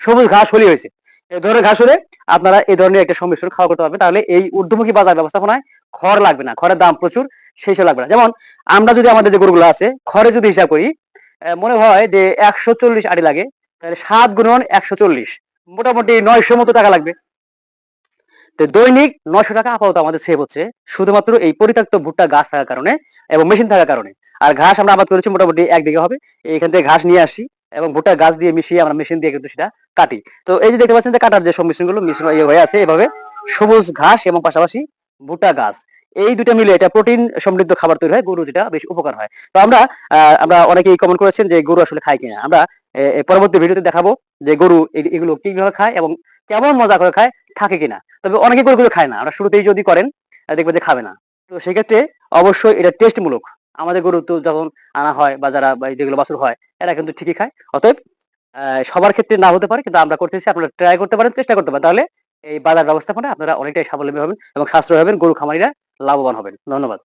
সবুজ ঘাস হলেই হয়েছে। এই ধরনের ঘাস হলে আপনারা এই ধরনের একটা সংমিশ্রণ খাওয়া করতে পারবেন, তাহলে এই ঊর্ধ্বমুখী বাজার ব্যবস্থাপনায় খড় লাগবে না, খড়ের দাম প্রচুর, সেই হিসাবে লাগবে না। যেমন আমরা যদি আমাদের যে গরুগুলো আছে খড়ে যদি হিসাব করি, মনে হয় যে 140 আড়ি লাগে, তাহলে 7 গুণন 140, মোটামুটি 900 মতো টাকা লাগবে। তো দৈনিক 900 টাকা আপাতত আমাদের সেভ হচ্ছে শুধুমাত্র এই পরিত্যক্ত ভুট্টা গাছ থাকার কারণে এবং মেশিন থাকার কারণে। আর ঘাস আমরা আবাদ করেছি মোটামুটি 1 বিঘা হবে। এইখান থেকে ঘাস নিয়ে আসি এবং ভুট্টার গাছ দিয়ে মিশিয়ে আমরা মেশিন দিয়ে কিন্তু সেটা কাটি। তো এই যে দেখতে পাচ্ছেন যে কাটার যে সংমিশ্রণগুলো মিশ্রণ হয়ে আছে এভাবে, সবুজ ঘাস এবং পাশাপাশি ভুট্টা গাছ, এই দুটো মিলে এটা প্রোটিন সমৃদ্ধ খাবার তৈরি হয়, গরু যেটা বেশ উপকার হয়। তো আমরা অনেকেই কমেন্ট করেছেন যে গরু আসলে খায় কিনা। আমরা পরবর্তী ভিডিওতে দেখাবো যে গরু এগুলো কিভাবে খায় এবং কেমন মজা করে খায়, থাকে কিনা। তবে অনেকে গরুগুলো খায় না, আমরা শুরুতেই যদি করেন দেখবেন যে খাবে না। তো সেক্ষেত্রে অবশ্যই এটা টেস্টমূলক। আমাদের গরু তো যখন আনা হয় বা যারা যেগুলো বাছুর হয় এরা কিন্তু ঠিকই খায়। অতএব সবার ক্ষেত্রে না হতে পারে, কিন্তু আমরা করতেছি, আপনারা ট্রাই করতে পারেন, চেষ্টা করতে পারেন। তাহলে এই বাজার ব্যবস্থাপনায় আপনারা অনেকটাই স্বাবলম্বী হবেন এবং সাশ্রয় হবেন, গরু খামারিরা লাভবান হবেন। ধন্যবাদ।